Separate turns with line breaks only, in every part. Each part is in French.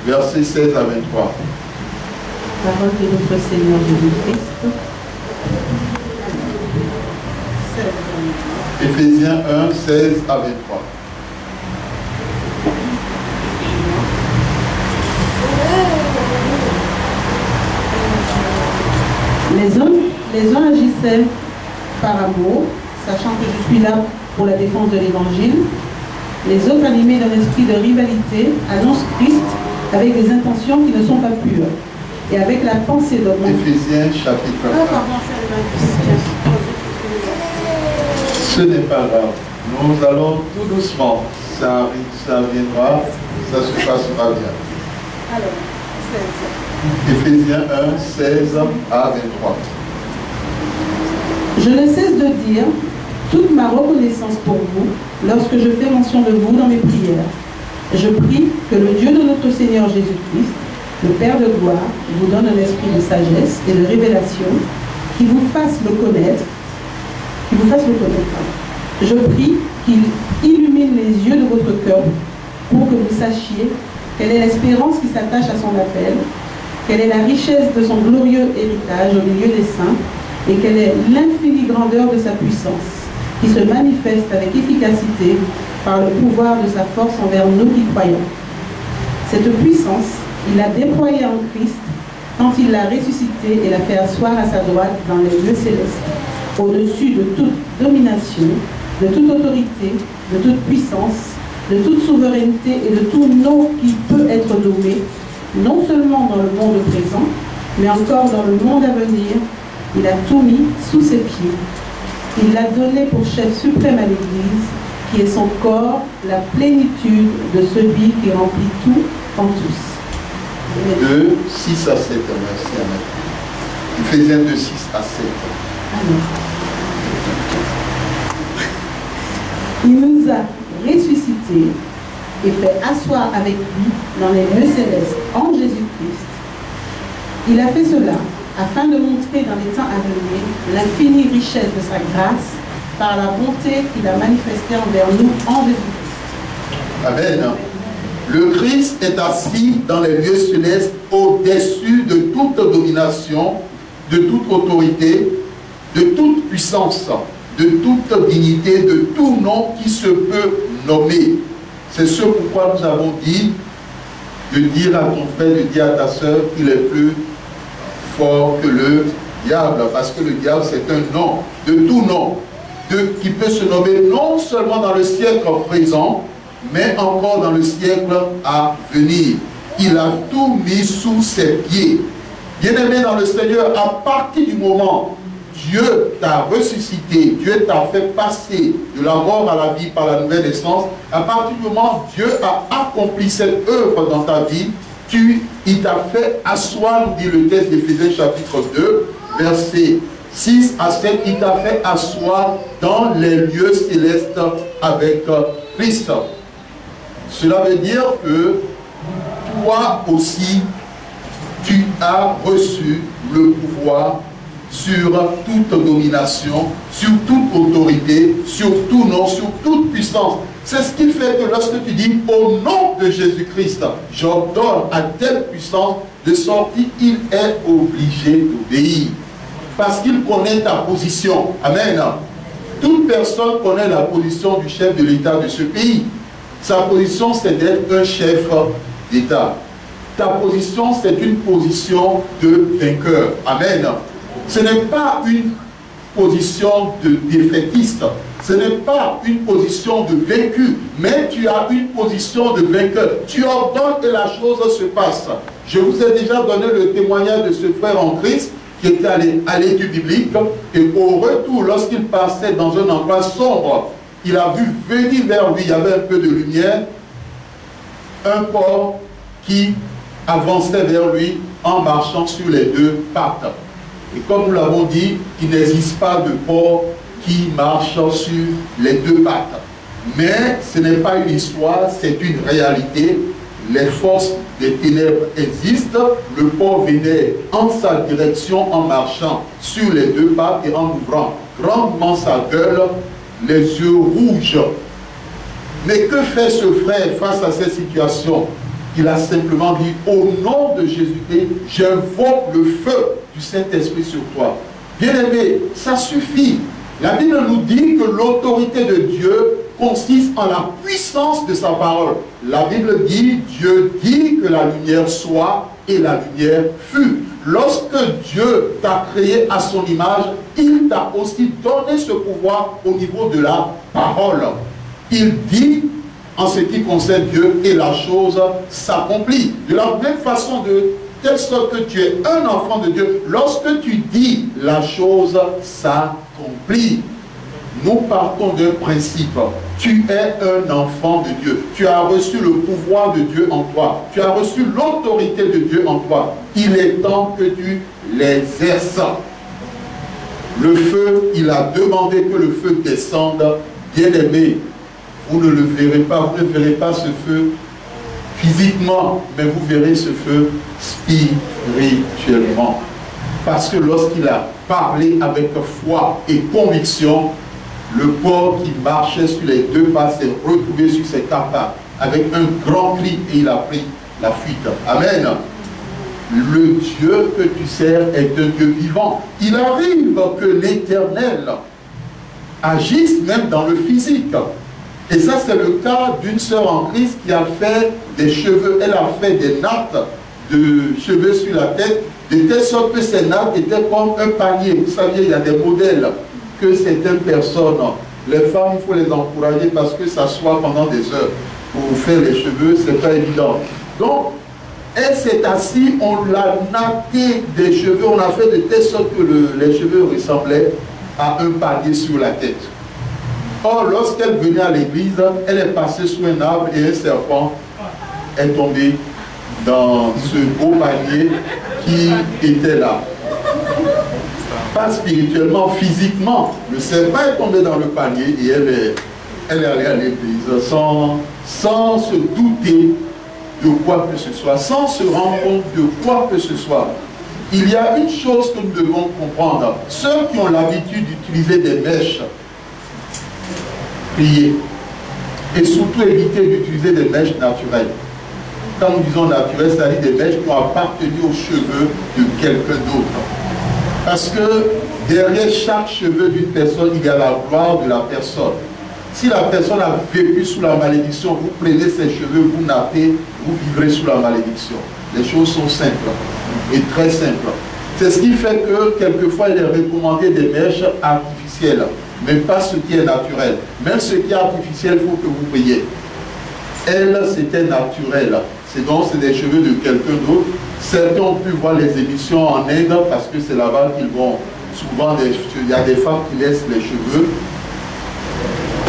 versets 16 à 23.
Parole de notre Seigneur Jésus-Christ.
Éphésiens 1, 16 à 23.
Les uns agissaient par amour, sachant que je suis là pour la défense de l'Évangile. Les autres, animés d'un esprit de rivalité, annoncent Christ avec des intentions qui ne sont pas pures et avec la pensée d'augmenter.
Éphésiens chapitre 1. Ce n'est pas grave. Nous allons tout doucement. Ça viendra, ça se passera bien.
Alors,
Éphésiens 1, 16 à 23.
Je ne cesse de dire toute ma reconnaissance pour vous lorsque je fais mention de vous dans mes prières. Je prie que le Dieu de notre Seigneur Jésus-Christ, le Père de gloire, vous donne un esprit de sagesse et de révélation qui vous fasse le connaître. Je prie qu'il illumine les yeux de votre cœur pour que vous sachiez quelle est l'espérance qui s'attache à son appel, quelle est la richesse de son glorieux héritage au milieu des saints, et quelle est l'infinie grandeur de sa puissance, qui se manifeste avec efficacité par le pouvoir de sa force envers nous qui croyons. Cette puissance, il l'a déployée en Christ quand il l'a ressuscité et l'a fait asseoir à sa droite dans les lieux célestes, au-dessus de toute domination, de toute autorité, de toute puissance, de toute souveraineté et de tout nom qui peut être nommé, non seulement dans le monde présent, mais encore dans le monde à venir. Il a tout mis sous ses pieds. Il l'a donné pour chef suprême à l'Église, qui est son corps, la plénitude de celui qui remplit tout en tous.
2, 6 à 7, merci Anna. Éphésiens 2, 6 à 7.
Alors. Il nous a ressuscités et fait asseoir avec lui dans les lieux célestes en Jésus-Christ. Il a fait cela afin de montrer dans les temps à venir l'infinie richesse de sa grâce par la bonté qu'il a manifestée envers nous en Jésus-Christ.
Amen. Le Christ est assis dans les lieux célestes au-dessus de toute domination, de toute autorité, de toute puissance, de toute dignité, de tout nom qui se peut nommer. C'est ce pourquoi nous avons dit de dire à ton frère, de dire à ta soeur qu'il est plus fort que le diable, parce que le diable c'est un nom, de tout nom, qui peut se nommer non seulement dans le siècle présent, mais encore dans le siècle à venir. Il a tout mis sous ses pieds. Bien-aimé dans le Seigneur, à partir du moment où Dieu t'a ressuscité, Dieu t'a fait passer de la mort à la vie par la nouvelle naissance, à partir du moment où Dieu a accompli cette œuvre dans ta vie, il t'a fait asseoir, nous dit le texte d'Éphésiens chapitre 2, versets 6 à 7, il t'a fait asseoir dans les lieux célestes avec Christ. Cela veut dire que toi aussi, tu as reçu le pouvoir sur toute domination, sur toute autorité, sur tout nom, sur toute puissance. C'est ce qui fait que lorsque tu dis au nom de Jésus-Christ, j'ordonne à telle puissance de sortir, il est obligé d'obéir. Parce qu'il connaît ta position. Amen. Toute personne connaît la position du chef de l'État de ce pays. Sa position, c'est d'être un chef d'État. Ta position, c'est une position de vainqueur. Amen. Ce n'est pas une position de défaitiste. Ce n'est pas une position de vaincu, mais tu as une position de vainqueur. Tu ordonnes que la chose se passe. Je vous ai déjà donné le témoignage de ce frère en Christ qui était allé à l'étude biblique et au retour, lorsqu'il passait dans un endroit sombre, il a vu venir vers lui, il y avait un peu de lumière, un corps qui avançait vers lui en marchant sur les deux pattes. Et comme nous l'avons dit, il n'existe pas de corps qui marche sur les deux pattes. Mais ce n'est pas une histoire, c'est une réalité. Les forces des ténèbres existent. Le corps venait en sa direction en marchant sur les deux pattes et en ouvrant grandement sa gueule, les yeux rouges. Mais que fait ce frère face à cette situation? qu'il a simplement dit, au nom de Jésus-Christ, j'invoque le feu du Saint-Esprit sur toi. Bien-aimé, ça suffit. La Bible nous dit que l'autorité de Dieu consiste en la puissance de sa parole. La Bible dit, Dieu dit que la lumière soit et la lumière fut. Lorsque Dieu t'a créé à son image, il t'a aussi donné ce pouvoir au niveau de la parole. Il dit, en ce qui concerne Dieu, et la chose s'accomplit. De la même façon, de telle sorte que tu es un enfant de Dieu, lorsque tu dis, la chose s'accomplit. Nous partons d'un principe. Tu es un enfant de Dieu. Tu as reçu le pouvoir de Dieu en toi. Tu as reçu l'autorité de Dieu en toi. Il est temps que tu l'exerces. Le feu, il a demandé que le feu descende. Bien-aimé, vous ne le verrez pas. Vous ne verrez pas ce feu physiquement, mais vous verrez ce feu spirituellement. Parce que lorsqu'il a parlé avec foi et conviction, le porc qui marchait sur les deux pas s'est retrouvé sur ses quatre pattes avec un grand cri et il a pris la fuite. Amen. Le Dieu que tu sers est un Dieu vivant. Il arrive que l'Éternel agisse même dans le physique. Et ça, c'est le cas d'une sœur en Christ qui a fait des cheveux. Elle a fait des nattes de cheveux sur la tête, de telle sorte que ces nattes étaient comme un panier. Vous savez, il y a des modèles que certaines personnes, les femmes, il faut les encourager parce que s'asseoir pendant des heures pour faire les cheveux, c'est pas évident. Donc, elle s'est assise, on l'a natté des cheveux, on a fait de telle sorte que les cheveux ressemblaient à un panier sur la tête. Or, lorsqu'elle venait à l'église, elle est passée sous un arbre et un serpent est tombé dans ce beau panier qui était là. Pas spirituellement, physiquement. Le serpent est tombé dans le panier et elle est allée à l'église sans se douter de quoi que ce soit, sans se rendre compte de quoi que ce soit. Il y a une chose que nous devons comprendre. Ceux qui ont l'habitude d'utiliser des mèches, priez. Et surtout éviter d'utiliser des mèches naturelles. Quand nous disons naturelles, c'est-à-dire des mèches qui ont appartenu aux cheveux de quelqu'un d'autre. Parce que derrière chaque cheveu d'une personne, il y a la gloire de la personne. Si la personne a vécu sous la malédiction, vous prenez ses cheveux, vous nattez, vous vivrez sous la malédiction. Les choses sont simples et très simples. C'est ce qui fait que quelquefois il est recommandé des mèches artificielles, mais pas ce qui est naturel. Même ce qui est artificiel, il faut que vous priez. Elle, c'était naturel. C'est des cheveux de quelqu'un d'autre. Certains ont pu voir les émissions en Inde parce que c'est là-bas qu'ils vont souvent, il y a des femmes qui laissent les cheveux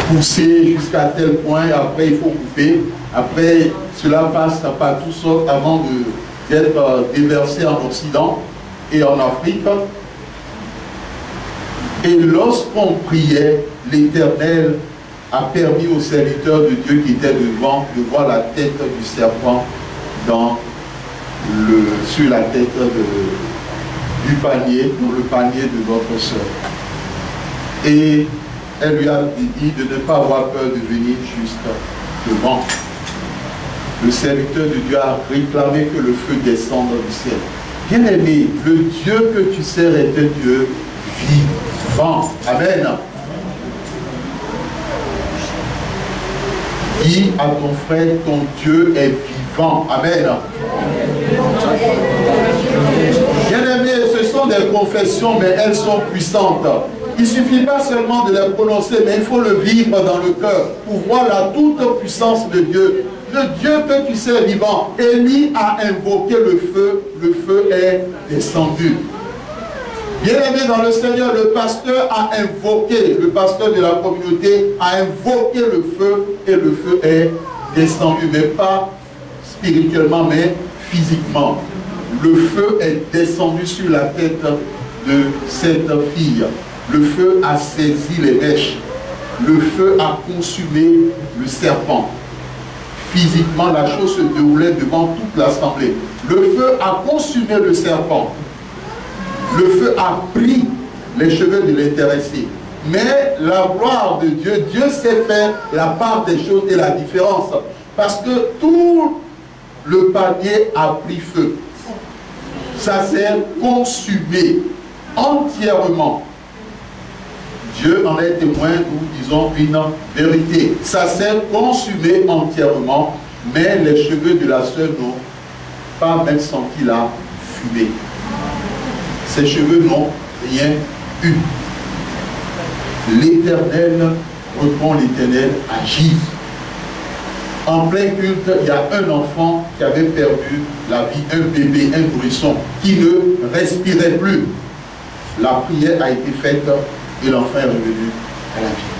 pousser jusqu'à tel point, après il faut couper, après cela passe par toutes sortes avant d'être déversé en Occident et en Afrique. Et lorsqu'on priait, l'Éternel a permis aux serviteurs de Dieu qui étaient devant de voir la tête du serpent sur la tête du panier, dans le panier de notre sœur. Et elle lui a dit de ne pas avoir peur de venir juste devant. Le serviteur de Dieu a réclamé que le feu descende du ciel. Bien-aimé, le Dieu que tu sers est un Dieu vivant. Amen. Dis à ton frère, ton Dieu est vivant. Amen. Bien-aimé, ce sont des confessions, mais elles sont puissantes. Il ne suffit pas seulement de les prononcer, mais il faut le vivre dans le cœur pour voir la toute puissance de Dieu. Le Dieu que tu sais vivant. Élie a invoqué le feu est descendu. Bien-aimé dans le Seigneur, le pasteur a invoqué, le pasteur de la communauté a invoqué le feu et le feu est descendu, mais pas spirituellement, mais physiquement. Le feu est descendu sur la tête de cette fille. Le feu a saisi les mèches. Le feu a consumé le serpent. Physiquement, la chose se déroulait devant toute l'assemblée. Le feu a consumé le serpent. Le feu a pris les cheveux de l'intéressé. Mais la gloire de Dieu, Dieu sait faire la part des choses et la différence. Parce que tout le panier a pris feu. Ça s'est consumé entièrement. Dieu en est témoin, nous disons une vérité. Ça s'est consumé entièrement, mais les cheveux de la sœur n'ont pas même senti la fumée. Ses cheveux n'ont rien eu. L'Éternel répond, l'Éternel agit. En plein culte, il y a un enfant qui avait perdu la vie, un bébé, un nourrisson, qui ne respirait plus. La prière a été faite et l'enfant est revenu à la vie.